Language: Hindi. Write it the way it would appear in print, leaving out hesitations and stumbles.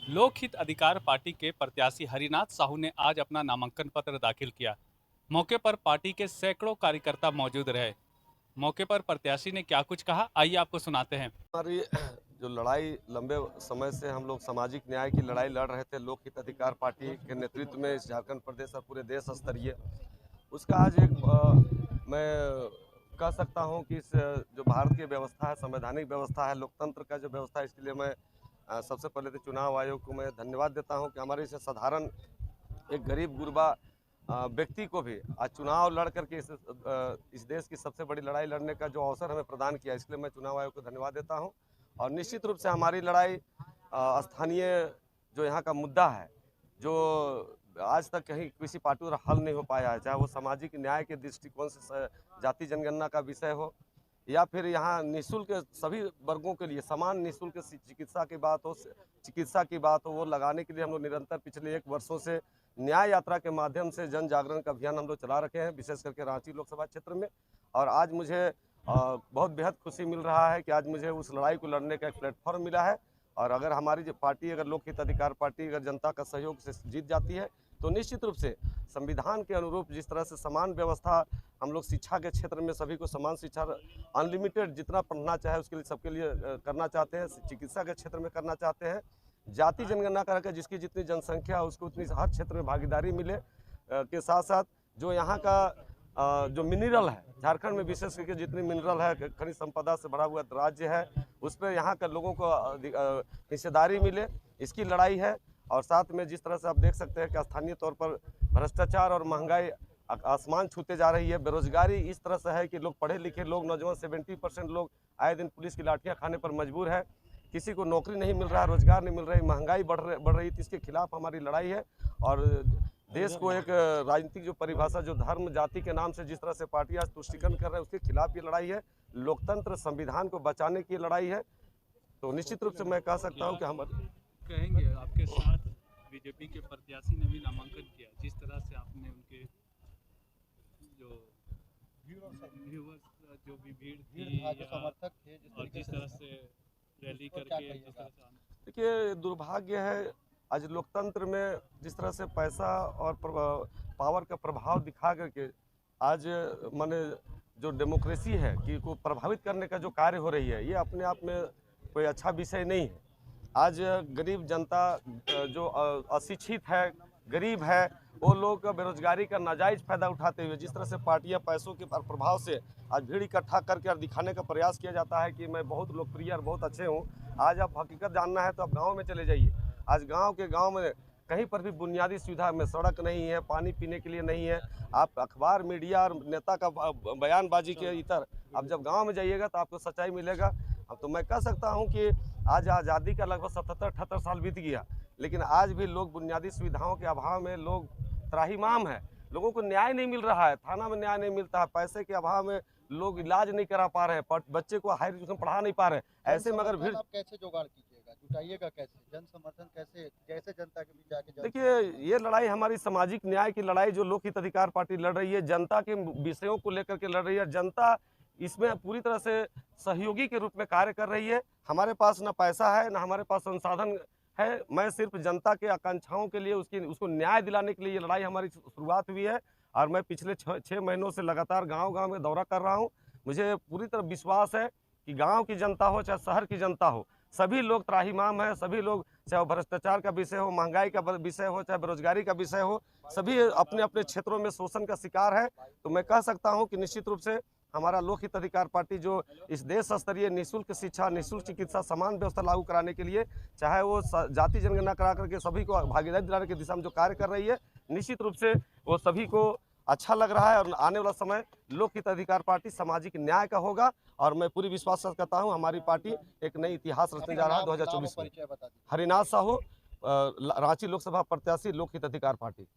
लोक हित अधिकार पार्टी के प्रत्याशी हरिनाथ साहू ने आज अपना नामांकन पत्र दाखिल किया। मौके पर पार्टी के सैकड़ों कार्यकर्ता मौजूद रहे। मौके पर प्रत्याशी ने क्या कुछ कहा, आइए आपको सुनाते हैं। हमारी जो लड़ाई लंबे समय से हम लोग सामाजिक न्याय की लड़ाई लड़ रहे थे लोक हित अधिकार पार्टी के नेतृत्व में इस झारखंड प्रदेश और पूरे देश स्तरीय उसका आज एक मैं कह सकता हूं कि इस जो भारत की व्यवस्था है, संवैधानिक व्यवस्था है, लोकतंत्र का जो व्यवस्था है, इसके लिए मैं सबसे पहले तो चुनाव आयोग को मैं धन्यवाद देता हूं कि हमारे इस साधारण एक गरीब गुरबा व्यक्ति को भी आज चुनाव लड़ करके इस देश की सबसे बड़ी लड़ाई लड़ने का जो अवसर हमें प्रदान किया, इसलिए मैं चुनाव आयोग को धन्यवाद देता हूं। और निश्चित रूप से हमारी लड़ाई स्थानीय जो यहाँ का मुद्दा है, जो आज तक कहीं किसी पार्टी द्वारा हल नहीं हो पाया है, चाहे वो सामाजिक न्याय के दृष्टिकोण से जाति जनगणना का विषय हो या फिर यहाँ निःशुल्क सभी वर्गों के लिए समान निःशुल्क चिकित्सा की बात हो, वो लगाने के लिए हम लोग निरंतर पिछले 1 वर्षों से न्याय यात्रा के माध्यम से जन जागरण का अभियान हम लोग चला रखे हैं, विशेष करके रांची लोकसभा क्षेत्र में। और आज मुझे बहुत बेहद खुशी मिल रहा है कि आज मुझे उस लड़ाई को लड़ने का एक प्लेटफॉर्म मिला है। और अगर हमारी जो पार्टी, अगर लोक हित अधिकार पार्टी अगर जनता का सहयोग से जीत जाती है, तो निश्चित रूप से संविधान के अनुरूप जिस तरह से समान व्यवस्था हम लोग शिक्षा के क्षेत्र में सभी को समान शिक्षा अनलिमिटेड जितना पढ़ना चाहे उसके लिए सबके लिए करना चाहते हैं, चिकित्सा के क्षेत्र में करना चाहते हैं, जाति जनगणना करके जिसकी जितनी जनसंख्या उसको उतनी हर क्षेत्र में भागीदारी मिले के साथ साथ जो यहाँ का जो मिनरल है, झारखंड में विशेष करके जितनी मिनरल है, खनिज संपदा से भरा हुआ राज्य है, उस पर यहाँ के लोगों को हिस्सेदारी मिले, इसकी लड़ाई है। और साथ में जिस तरह से आप देख सकते हैं कि स्थानीय तौर पर भ्रष्टाचार और महंगाई आसमान छूते जा रही है, बेरोजगारी इस तरह से है कि लोग पढ़े लिखे लोग, नौजवान 70% लोग आए दिन पुलिस की लाठियां खाने पर मजबूर है, किसी को नौकरी नहीं मिल रहा, रोजगार नहीं मिल रही, महंगाई बढ़ रही, तो इसके खिलाफ हमारी लड़ाई है। और देश को एक राजनीतिक जो परिभाषा जो धर्म जाति के नाम से जिस तरह से पार्टियां तुष्टिकरण कर रहे हैं, उसके खिलाफ ये लड़ाई है। लोकतंत्र संविधान को बचाने की लड़ाई है। तो निश्चित रूप से मैं कह सकता हूँ कि हम कहेंगे आपके साथ बीजेपी के प्रत्याशी ने भी नामांकन किया, जिस तरह से आपने उनके जो व्यूअर्स जो भी भीड़ थी जो समर्थक थे, और जिस तरह से रैली करके देखिए, दुर्भाग्य है आज लोकतंत्र में जिस तरह से पैसा और पावर का प्रभाव दिखा करके आज माने जो डेमोक्रेसी है कि को प्रभावित करने का जो कार्य हो रही है, ये अपने आप में कोई अच्छा विषय नहीं है। आज गरीब जनता जो अशिक्षित है, गरीब है, वो लोग बेरोजगारी का नाजायज फायदा उठाते हुए जिस तरह से पार्टियां पैसों के प्रभाव से आज भीड़ इकट्ठा करके और दिखाने का प्रयास किया जाता है कि मैं बहुत लोकप्रिय और बहुत अच्छे हूं। आज आप हकीकत जानना है तो आप गांव में चले जाइए। आज गांव में कहीं पर भी बुनियादी सुविधा में सड़क नहीं है, पानी पीने के लिए नहीं है। आप अखबार, मीडिया और नेता का बयानबाजी के इतर आप जब गाँव में जाइएगा तो आपको सच्चाई मिलेगा। अब तो मैं कह सकता हूँ कि आज आज़ादी का लगभग 77-78 साल बीत गया, लेकिन आज भी लोग बुनियादी सुविधाओं के अभाव में लोग त्राहिमाम है, लोगों को न्याय नहीं मिल रहा है, थाना में न्याय नहीं मिलता है, पैसे के अभाव में लोग इलाज नहीं करा पा रहे हैं, बच्चे को हायर एजुकेशन पढ़ा नहीं पा रहे हैं। ऐसे में अगर भीड़ आप कैसे जुगाड़ कीजिएगा, जुटाइएगा कैसे, जन समर्थन कैसे जनता के बीच जाके? देखिए, ये लड़ाई हमारी सामाजिक न्याय की लड़ाई जो लोक हित अधिकार पार्टी लड़ रही है, जनता के विषयों को लेकर के लड़ रही है। जनता इसमें पूरी तरह से सहयोगी के रूप में कार्य कर रही है। हमारे पास ना पैसा है, ना हमारे पास संसाधन है। मैं सिर्फ जनता के आकांक्षाओं के लिए उसको न्याय दिलाने के लिए ये लड़ाई हमारी शुरुआत हुई है। और मैं पिछले 6 महीनों से लगातार गांव-गांव में दौरा कर रहा हूं। मुझे पूरी तरह विश्वास है कि गांव की जनता हो चाहे शहर की जनता हो, सभी लोग त्राहिमाम है, सभी लोग, चाहे भ्रष्टाचार का विषय हो, महंगाई का विषय हो, चाहे बेरोजगारी का विषय हो, सभी अपने अपने क्षेत्रों में शोषण का शिकार है। तो मैं कह सकता हूँ कि निश्चित रूप से हमारा लोक हित अधिकार पार्टी जो इस देश स्तरीय निःशुल्क शिक्षा, निःशुल्क चिकित्सा, समान व्यवस्था लागू कराने के लिए, चाहे वो जाति जनगणना करा करके सभी को भागीदारी दिलाने की दिशा में जो कार्य कर रही है, निश्चित रूप से वो सभी को अच्छा लग रहा है। और आने वाला समय लोक हित अधिकार पार्टी सामाजिक न्याय का होगा और मैं पूरी विश्वास करता हूँ हमारी पार्टी एक नई इतिहास रचने जा रहा है 2024 में। हरिनाथ साहू, रांची लोकसभा प्रत्याशी, लोक हित अधिकार पार्टी।